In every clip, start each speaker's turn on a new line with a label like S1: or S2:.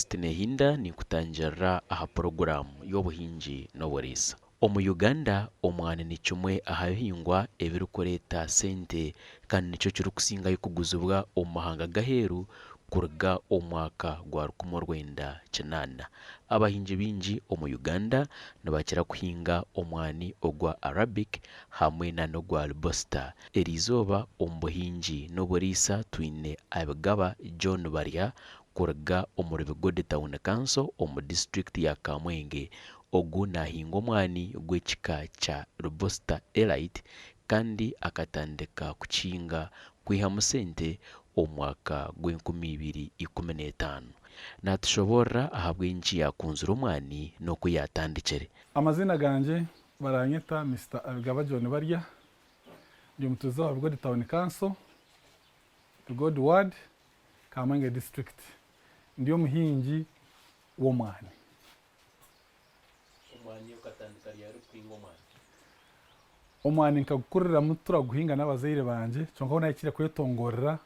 S1: Celestine Hinda ni kutangira aha porogaramu y'obuhingi n'oburisa. Omu Uganda omwani ni kimwe ahahingwa ebirikureeta sente kandi nikyo kirikusingayo kuguzibwa omu mahanga g'aheeru kuruga omu mwaka gwa 1998. Abahingi bingi omu Uganda nibakira kuhinga omwani ogwa Arabic hamwe n'ogwa Robusta. Erizooba omu buhingi n'oburiisa twine Abigaba John Barya kuruga omu Rubigode Town Council omu district ya Kamwenge. Ogu nahinga omwani gw'ekika kya Robusta Elite kandi akatandika kukihinga kwihamu sente omu mwaka gw'2015. Natushoborra ahabw'enki yakunzire omwani n'oku yatandikire.
S2: Amazina ganje baranyeta Mr. Abigaba John Barya, ndi omutuuze wa Rubigode Town Council, Rubigode Ward, Kamwenge District. Ndi omuhingi w'omwani. Omwani nkagukuriramu turaguhinga n'abazaire banje kyonka aho nahikire kwetongorera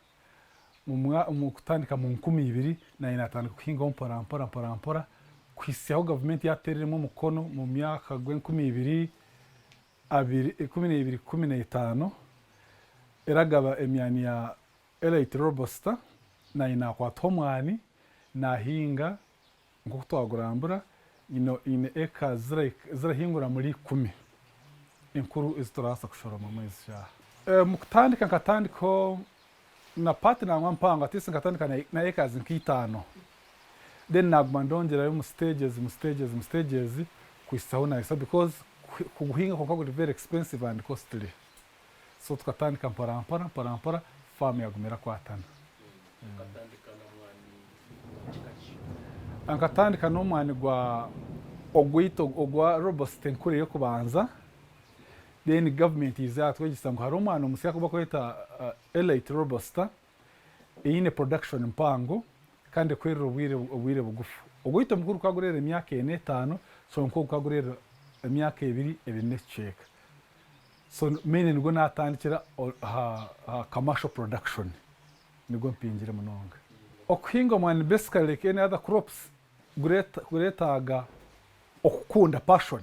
S2: mu kutandika mu 2000 naye natandika kuhingaho mpora kwisi aho gavumenti yatereremu omukono mu myaka gw'2015 eragaba emyani ya Elite Robusta naye nakwata omwani nahinga nk'oku twagurambura ine eka zirahingura muri 10 enkuru eziturasa kushoroma mwezi shaha. Mu kutandika nkatandikaho na pati nangwa mpango atisi nkatandika na eka nk'itano, then naguma ndongerayo mu stages kwisaho nahisa because kuguhinga kwa kuri very expensive and costly, so tukatandika mpora farm yagumira kwatana. Nkatandika n'omwani gwa ogwa Robusta enkuru yo kubanza, then government izatwegisa ngo hari omwani omusya kuba kweta Elite Robusta eyine production mpango kandi kwerera obwire bugufu. Ogwito mukuru kagurera emyaka 5 so nko kagurera emyaka 2 n'ekicweka, so mene nigwo natandikira commercial production nigwo mpingire munonga. Okuhinga omwani basically like any other crops guretaga okukunda passion,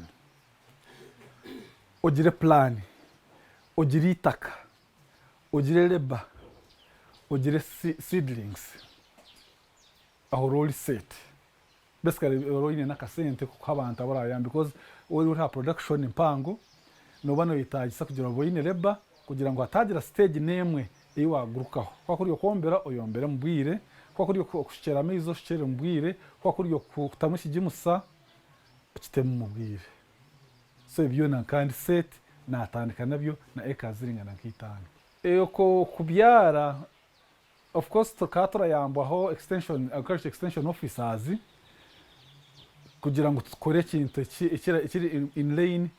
S2: ogire plan, ogire itaka, ogire labor, ogire seedlings, aho roli set. Basically roli nakasente kuko abantu abarayamba because uri production mpango nobano yitagisa kugira ngo yine labor kugira ngo hatagira stage nemwe iwagurukaho kwa kuri yokombera oyombere mbwire, kwa kuri yokushikera amezo shikere mbwire, kwa kuri yokutamushi jimusa kitemu mbwire. So ibyo nankandi set natandika nabyo na eka ziringana nk'itano. Ko kubyara of course tukatura yambaho agriculture extension officers kugira ngo tukore kintu ikiri in lane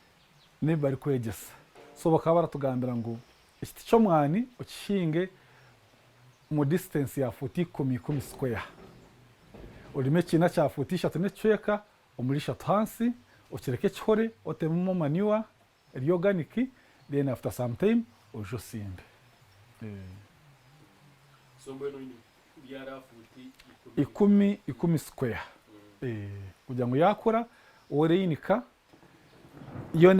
S2: ne bari kwegesa, so bakaba baratugambira ngo iki cyo mwani ukihinge mu distance ya 10 square, urime kina cya 3 n'ecweka umurisha hansi ukireke cyore otemo manure organic, then after some time ujo simbe
S1: So mbeno byara futi
S2: 10 square kugira ngo yakora oreyinika iyo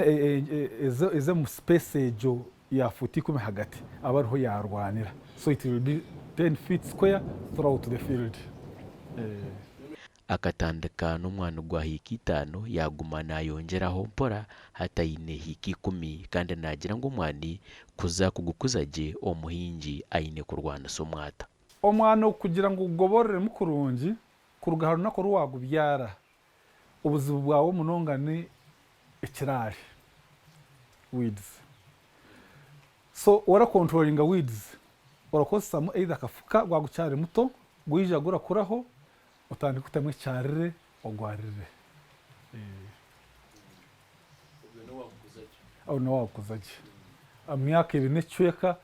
S2: eze mu space ejo ya futi 10 hagati abariho yarwanira, so it will be 10 feet square throughout the field.
S1: Akatandika n'omwani gwa hiki 5 yaguma nayongeraho mpora hatayine hiki 10 kandi nagira ngo omwani kuza kugukuzaje omuhingi ayine kurwana somwata.
S2: Omwani kugira ngo ugoborere mukurungi kuruga haruna ko ruwagubyara ubuzibu bwawe munongane ekirari weeds, so ora controlling weeds ora kosamu either kafuka gwagucyare muto gwija gurakuraho utandika utemwe cyarire ogwarire no wakuzaje amyaka 2 n'ecweka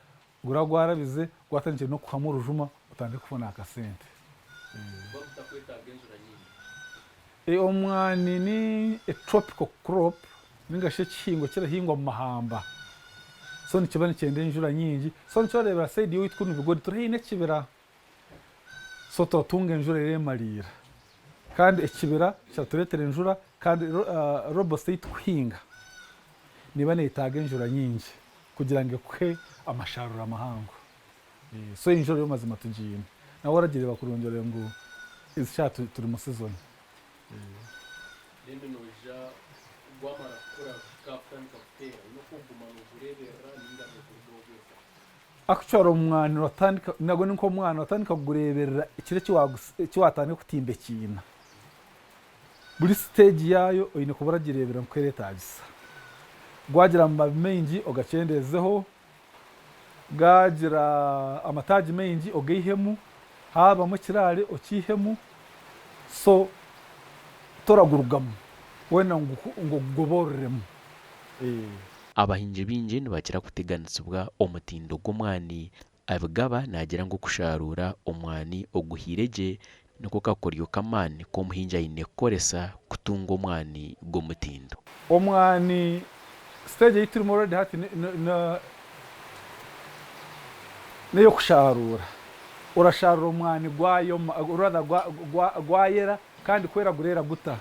S2: guragwarabize gwatangiye no kuhamura ujuma utandika kubona akasente. Omwani ni a tropical crop ningashe kihingo kirahingwa mu mahamba, so nikibane cyende injura nyingi, so nicyorebera side yo itwa Rubigode turahine kibira, so tutunga injura ire marira kandi ekibira kyatureetera enjura kandi robusta yitukuhinga niba neetaaga enjura nyingi kugira ngu ekuhe amasharuro amahango. So enjura yo mazima tugiine nawe oragireba kurungyera ngu ezi kya turi mu season. Actually omwana watandika nago ninko omwana watandika kugureberera ekire kiwatandika kutimba ekiina buri stage yayo oyine kuba oragireberera nkweretagisa gwagira amababi maingi ogakyendezeho gagira amataagi maingi ogaihemu habamu ekiraare okihemu so toragurugamu wena ngo goboreremu.
S1: Abahingi bingi nibakira kuteganisibwa omutindo gw'omwani abigaba nagira ngu kusharuura omwani oguhiire gye niko kakoryo k'amaani k'omuhingi aine kukoresa kutunga omwani gw'omutindo.
S2: Omwani stage yiturimu already hati n'eyokusharuura orasharuura omwani gwayera kandi kwera gureera guta.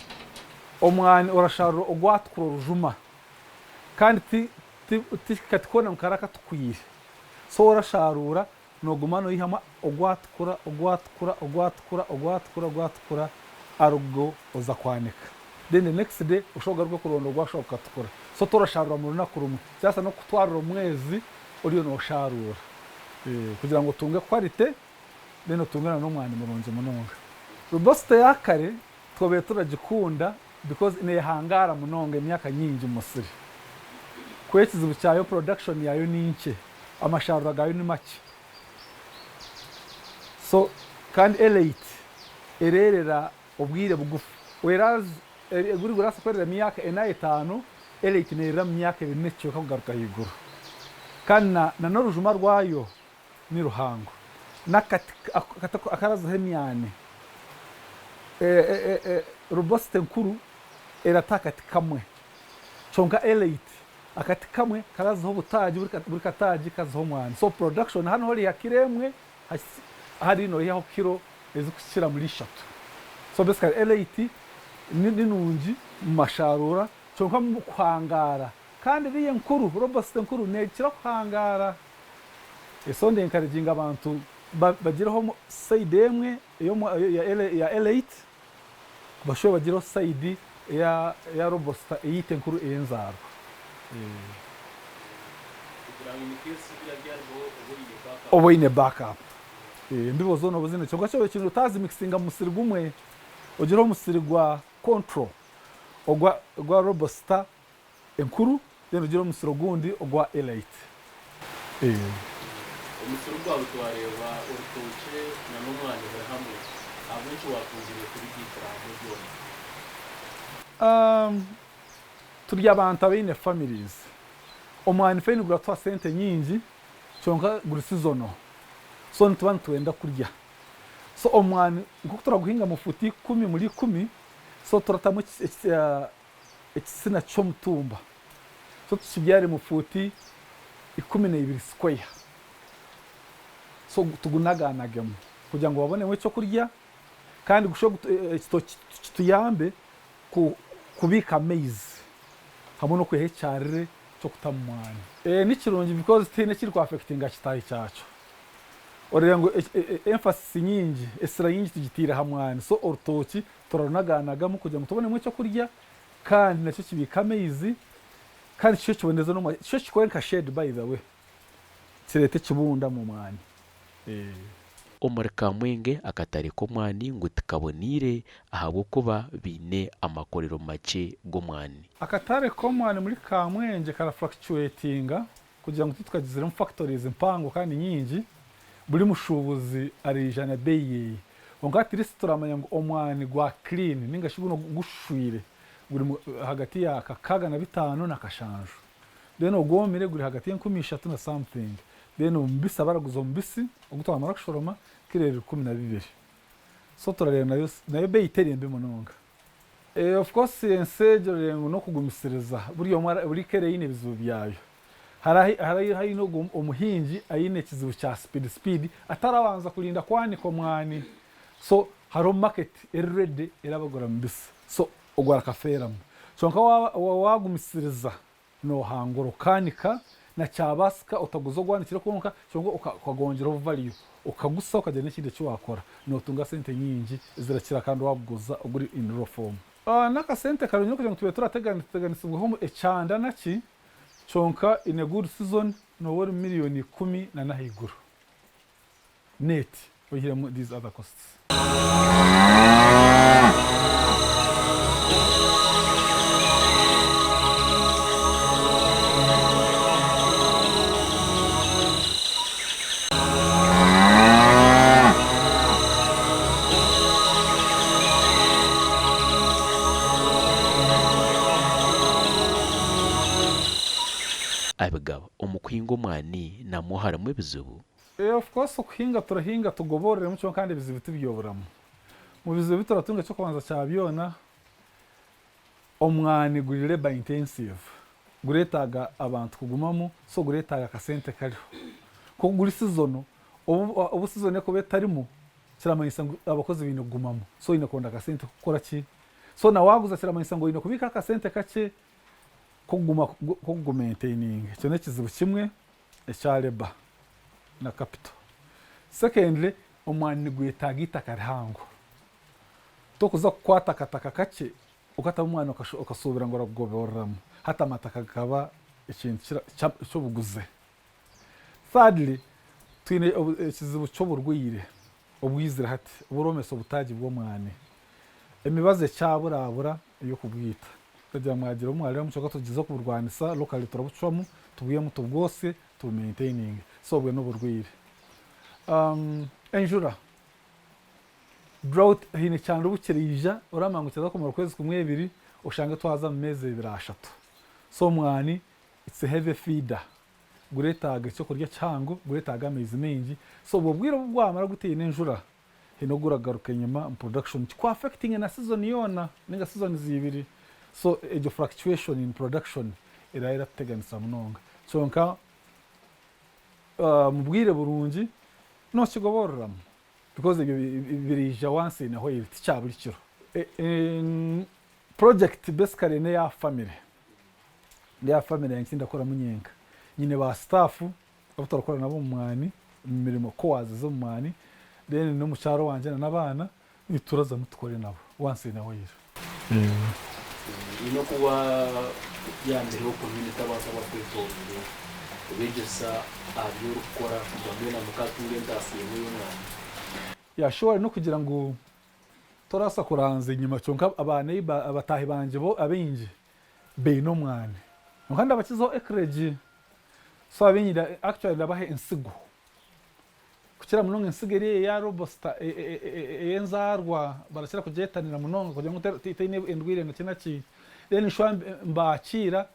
S2: Omwani orasharuura ogwatukura orujuma kandi katikona nkara katukwire so orasharuura noguma noyihamu ogwatukura arugo oza kwanika then the next day oshoboka rwo kuronda ogwashoboka kutukura so torasharuura mu runaku rumwe cyasa no kutwarira omwezi oriyo nosharuura kugira ngo tunge quality then otungana n'omwani murungi munonga. Robusta yakare twobe turagikunda because nehangara munonga emyaka nyingi musiri kwekizibu cyayo production yayo ninke amasharuro gayo ni make so kandi elite ererera obwire bugufu whereas guri gurasa kwerera myaka 5 elite nerera myaka 2 cyoka kugaruka higuru kandi na n'orujuma rwayo ni ruhango nakati akaraza hemyane Robusta nkuru eratakati kamwe chonka elite akati kamwe karazaho butaji buri kataji kazaho omwani so production hano hori yakiremwe hari no yaho kiro ezikukira muri 3 so basically elite ninungi mu masharura chonka mu kwangara kandi riye nkuru Robusta nkuru nekira kwangara esonde encouraging abantu bagiraho side emwe ya elite basho bagiraho side ya Robusta eyite nkuru enzarwa. Oboine backup ndibozo no buzine cyangwa cyo ikintu utazi mixinga musiri gumwe ogiraho musiri gwa control ogwa Robusta enkuru then ogiraho musiri gundi ogwa elite.
S1: Umusuru gwawe twareba urutoke na n'umwanya hamwe abenshi wakuzire kuri gitaramo byone.
S2: Turya abantu abine families omwani feni guratwa sente nyingi cyonka guri season so ntubana tuwenda kurya so omwani nguko turaguhinga mu futi 10 muri 10 so turatamu ekisina cyo mutumba so tukibyare mu futi 12 square so tugunaganagamo kugira ngo babone cyo kurya kandi gusho tuyambe kubika amezi hamwe no kwehecyarire cyo kutamwani n'ikirungi because tine kiri ku affecting akitayi cyacu orera ngo emphasis nyingi esira nyingi tugitira hamwani so orutoki turarunaganagamo kugira ngo tubone cyo kurya kandi nacyo kibika amezi kandi cyo kiboneza no cyo kikwenka shade by the way kirete kibunda mu mwani.
S1: Omuri Kamwenge akatari k'omwani ngu tikabonire ahabwokuba biine amakorero make g'omwani.
S2: Akatare k'omwani muri Kamwenge kara fluctuatinga kugira ngo tukagizire factories mpango kandi nyingi buri mushubuzi ari jana beye ongati restaurant ngo omwani gwa clean ninga shibuno gushwire guri hagati ya kakaga na 5 na kashanju then ogomire guri hagati ya 13 na something then umbisa baraguzo mbisi ogutwa amara kushoroma kirere 12 so turareba nayo be iterembe munonga of course ensejere no kugumisiriza buri kere yine bizu byayo hari no umuhingi ayine kizibu cya speed atarabanza kulinda kwanika omwani so haro market ready irabagora mbisa so ogwara kaferamu cyonka wagumisiriza no hangoro kanika na cyabasika utaguzo gwanikira konka cyongo ukagongera value ukagusa ukajya n'ikindi cyo wakora no tunga sente nyingi zirakira kandi wabuguza uguri in raw form naka sente karonyo kugira ngo tube turateganisibwaho ecanda naki cyonka in a good season no wari miliyoni 10 na nahiguru net ohiremo these other costs
S1: abagabo omukwingo mwani na muharamu ebizibu
S2: of course kuhinga turahinga tugoborere mucyo kandi bizibu tubyoboramo mu bizibu turatunga cyo kubanza cyabyona omwani guri labor intensive guretaga abantu kugumamo so guretaga kasente kariho ko guri season ubu season ko betarimo kiramanyisa abakozi bino kugumamo so inakonda kasente gukora ki so na waguza kiramanyisa ngo ino kubika kasente kake ko maintaining cyo nekizibu kimwe echa labor na capital. Secondly, omwani gwetaga itaka rihango tokuza kukwata kataka kake ukata umwana ukasubira ngo ragoboramo hata amataka gaba ikintu cyo buguze. Thirdly, twine ekizibu cyo burwire obwizira hati uburomeso butaji bwo mwani emibaze cyaburabura iyo kubwita kujya mwagira umwari mu cyo tugize kuburwanisa locally turabucamo tubuyemo tubwose to maintaining so bwe no burwire enjura drought hine cyane ubukirija uramangukira ko mu kwezi kumwe bibiri ushanga twaza mu meze birashatu so mwani it's a heavy feeder guretaga cyo kurya cyango guretaga amezi mengi so bubwira bwamara guteye n'enjura hino guragaruka nyuma production kwa affecting na season yona ninga season zibiri so ejo fluctuation in production iraira teganisa munonga so nka mubwire burungi no kigoborram because birija once in a while ticyaburi kiro project basically ne ya family yankinda kora munyenga nyine ba staff abutarakora nabo mwani mirimo ko wazizo mwani then no mucyaro wanje nabana nituraza mutukore nabo once in a while
S1: ino kuba yambere ho community abasaba kwitonda ubegesa abyo rukora kugambye na mukatunge ndasiye muri mwana
S2: yashobora no kugira ngo torasa kuranze nyuma cyonka abane abatahi banje bo abinje be no mwana nkanda bakizo ekreji so abinyira actually nabahe insigo kukira munonga insigeri ya robusta enzarwa barashyira kujetanira munonga kugira ngo titine endwire na kinaki then shwa mbakira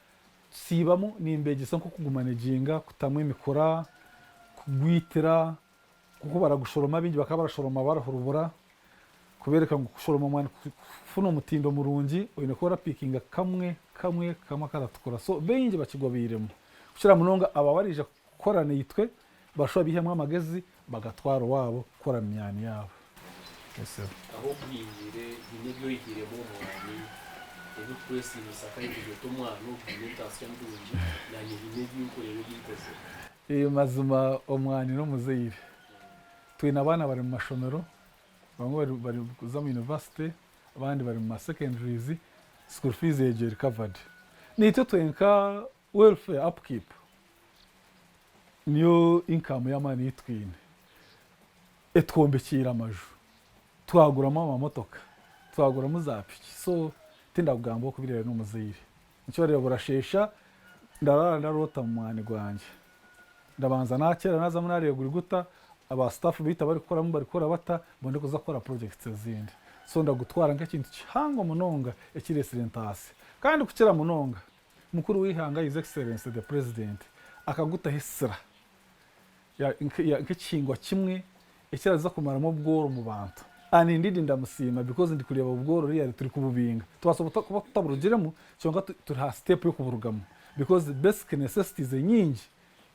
S2: sibamo nimbegesa nko kugumanejinga kutamwe imikora kugwitira kuko baragushoroma bingi bakabarashoroma barahurubura kubereka ngo gushoroma mwana funo mutindo murungi oyine kora pickinga kamwe karatukura so bingi bakigwabiremo kushira munonga abawarije korana yitwe bashwa bihemwe amagezi bagatwaro wabo kora myani yabo
S1: aho bwingire inebyo yigire mu mwani ebu twese nisaka y'ibyo tumwana n'ubwitansiyo ndungi nanye inebyo ukorero y'ikoze
S2: mazuma omwani no muzeyire twina abana bari mu mashomero bamwe bari kuza mu university abandi bari mu secondaries school fees age covered nito twenka welfare upkeep niyo income y'amani yitwine etwombekira amaju twaguramo amamotoka twaguramo zapiki so tinda kugambo kubirera n'umuzeyire nicyo rero burashesha ndarota mu mwani gwanje ndabanza nakera naza munariye guri guta aba staff bita bari gukora bata bonde kuza gukora projects zindi so ndagutwara nk'ikintu cyango munonga ekiresidentasi kandi kukira munonga mukuru wihanga his excellence the president akaguta hisira ya nk'ikingwa kimwe ekiraza kumaramo bworo mu bantu ani ndidi ndamusima because ndi kureba ubworo riyari turi kububinga twasobota kuba tutaburugiremo cyonga turi ha step yo kuburugamo because the basic necessities nyingi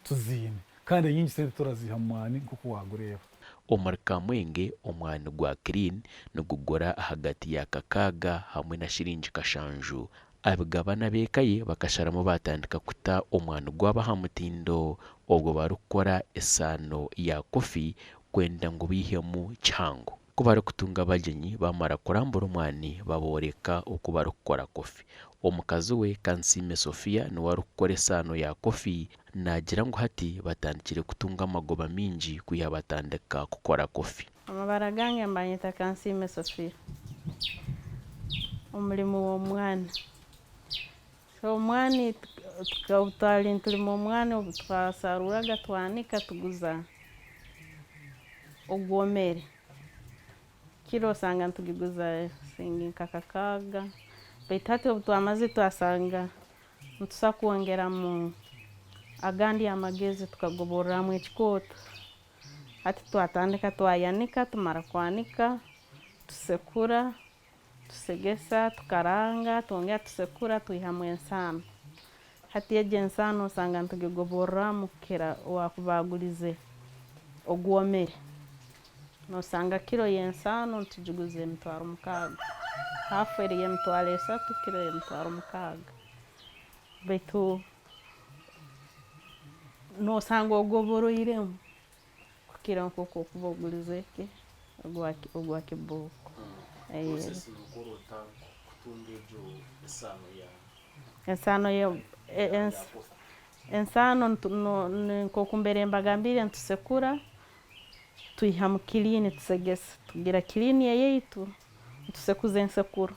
S2: tuzine kandi nyingi sente turazihamwani kuko wagureba
S1: omuri Kamwenge omwani gwa clean nigugura hagati ya 600 hamwe na shiringi 7. Abigabana b'eka bakasharamu batandika kuta omwani gwaba ha mutindo ogwo barikukora esaano ya kofi kwenda ngu biihemu kihango. Ku barikutunga abagyenyi bamara kurambura omwani baboreka oku barikukora kofi. Omukazi we Kansiime Sofia niwe arikukora esaano ya kofi nagira ngu hati batandikire kutunga amagoba mingi kwiha batandika kukora kofi.
S3: Amabara gange mbanyita Kansiime Sofia. Omulimo w'omwani. Omwani tukawutwara turimo omwani twasaruraga twanika tuguza ogwomere. Kiro osanga ntugiguza nka 600. Baitu hati obu twamaze twasanga nitusa kwongeramu agandi amagezi tukagoborramu ekikoota. Hati twatandika twayanika tumara kwanika tusekura tusegesa tukaranga twongera tusekura twihamu ensaano. Hati ejo ensaano osanga ntugigoborramu kira wakubagulize ogwomere. Nosanga kiro y'ensaano ntugiguza 60. Hafu eri y'emitwaro 3, kiro y'emitwaro 6. Baitu nosanga ogoboroiremu kukira nk'oku okuba ogulize ogwa kibooko. Ensaano nk'oku mbere mbagambire ntusekura twihamu kilini tusegesa. Tugira kilini eyaitu tusekuza ensekuro.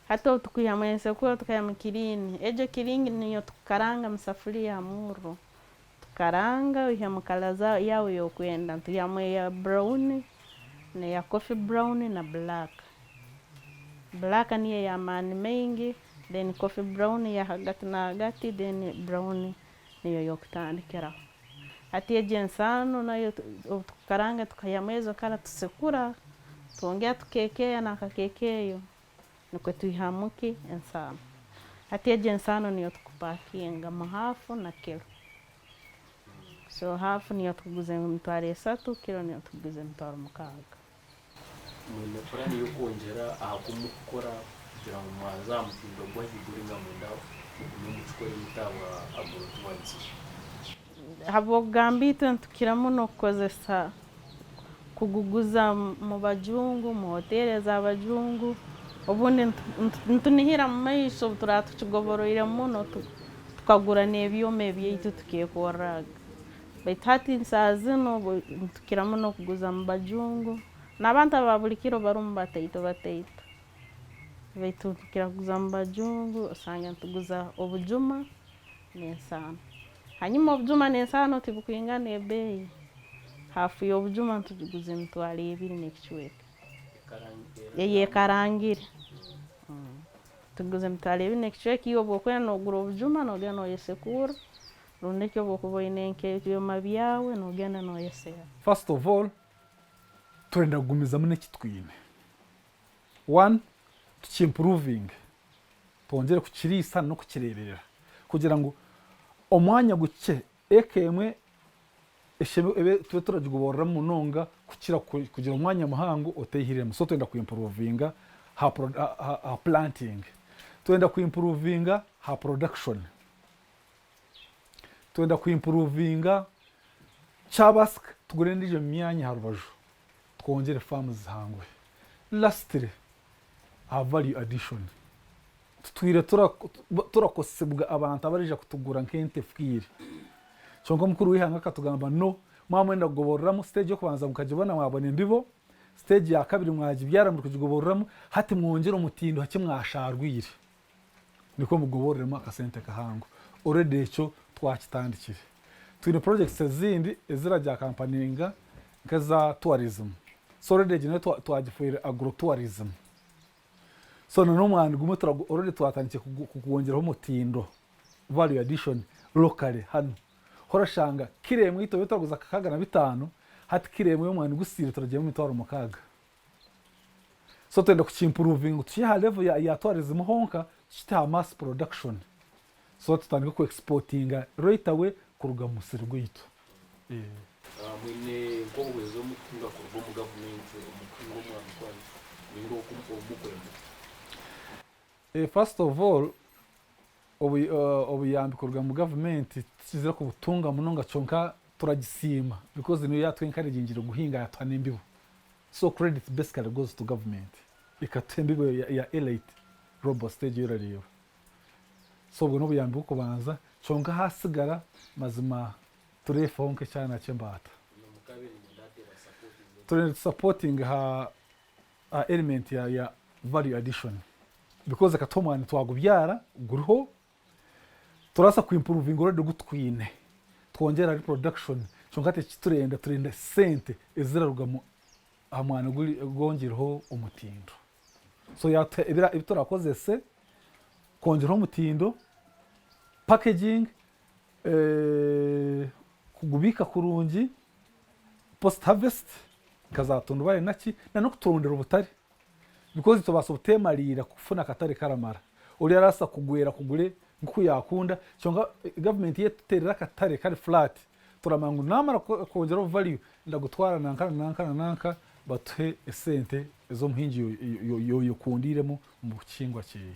S3: Hati obu tukwihamu ensekuro tukayihamu kilini. Ejo kilini niyo tukaranga mu safuriya ha murro. Tukaranga oyihamu kala yawe y'okwenda. Tuyihamu eya brown, neya coffee brown na black. Black niyo ey'amaani maingi, then coffee brown ya hagati na hagati, then brown niyo y'okutandikiraho. Hati ejo ensaano nayo obu tukaranga tukayihamu ezo kala tusekura, twongera tukeekeya n'akakeekeyo nikwe twihamu ensaano. Hati ejo ensaano niyo tukupakinga mu hafu na kiro. So hafu niyo tukuguza 3, kiro niyo tukuguza 6.
S1: Mwine purani yo kwongera ahakumukora kugira ngo mwaza mutindo gwahiguringa munda n'umukikore mutawa agorotwanzi.
S3: Habo gambito ntukiramu nokukozesa kuguguza mu bajungu mu hoteli z'abajungu. Obundi ntunihira mu maiso turatukigobororire muno tukagura n'ebyoma byaitu tukeekorraga. Baitu hati nsaaha zino ntukiramu nokuguza mu bajungu. N'abantu aba buli kiro barumu bataito. Baitu tukira kuguza mu bajungu osanga ntuguza obujuma n'ensaano. Hanyuma obujuma n'ensaano tibukwingana ebeeyi. Hafu y'obujuma ntugiguza 200 n'ekichweka. Eyekarangire. Tuguza 200 n'ekichweka iyo bwokwenda nogura obujuma nogenda noyesekura. Rundi ki obu okuba oine nk'ebyoma byawe nogenda noyesera.
S2: First of all, twenda kugumizamu n'ekitwine. 1, tukimproving. Twongere kukiriisa no kukireberera kugira ngo omwanya guke ekemwe eshebe tube turagigoborramu munonga kukira kugira omwanya muhango otehiremu. So twenda kuimprovinga ha planting, twenda kuimprovinga ha production, twenda kuimprovinga chabask tugure ndijo myanya ha rubaju twongere farms hangwe. Lastly, ha value addition. Tutwire turakosebwa abantu abarija kutugura nk'ente fukire. Chonko mukuru wihanga akatugamba no mwamwenda kugoborramu stage yo kubanza mukajibona mwabona imbibo, stage ya kabiri mwajibyara muri kugigoborramu hati mwongera omutindo hake mwasharwire niko mugoborremu akasente kahango. Already echo twakitandikire. Twine projects ezindi ezirajya campaigninga nkaza tourism. So already jine twagifuire agrotourism. So no mwani gume already twatangiye kukuwongeraho omutindo value addition locally hano. Horashanga kiremwe ito turaguza 650 hati kiremwe yo mwani gusire turagiye mu 600. So twenda kukimproving tuyiha level ya tourism honka kita mass production. So tutandika ku exportinga right away kuruga musiri gwitu.
S1: mwine nk'obuhwezi omutunga kuruga omu gavumenti omutunga omwana kwani ninga omukwemu.
S2: First of all obuyambi kuruga mu gavumenti kizira kubutunga munonga kyonka turagisiima because niyo yatwenkarigingire guhinga yatwana embibo, so credit basically goes to government ikatwa embibo ya elite robot stage yorareba, so ubwo n'obuyambi bukubanza kyonka hasigara mazima turefaho nk'ekyana ky'embata turi supporting ha element ya value addition because akatomani twagubyara guriho turasa kuimprove already gutwine twongera reproduction kyonka turenda sente eziraruga mu amwana gongereho umutindo, so ibira turakozese kongereho umutindo packaging kugubika kurungi post harvest kazatundu bari naki na no kuturondera ubutari because tubasa utemarira kufuna katare karamara uri arasa kugwera kugure nkuko yakunda cyonga government yeterera katare kari flat turamangu namara kongera value ndagutwara nanka batwe esente ezo muhingi yo kundiremo mu kingwa cyehe.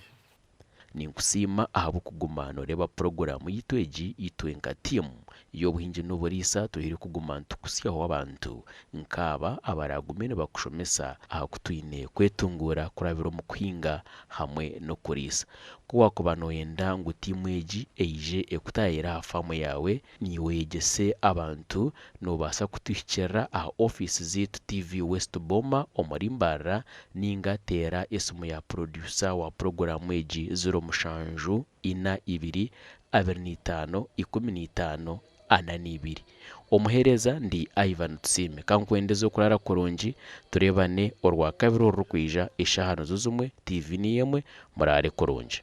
S1: Ninkusima ahabo kuguma noreba programu yitweji yitwenka team y'obuhingi n'oburisa tuhiri kuguma ntukusyaho abantu nkaba abaragumene bakushomesa aha kutwine kwetungura kurabira mu kuhinga hamwe no kurisa kuwa kubano yenda ngo timu eji eije ekutayira famu yawe niwegese abantu nobasa kutwikira aha office zitu TV West Boma omurimbara ninga tera esimu ya producer wa programu eji 07225 omuhereza ndi Ivan Tsime kankwendeze okurara kurungi turebane orwa kabiri orukwija eshahano zuzumwe TV ni yemwe murare kurungi.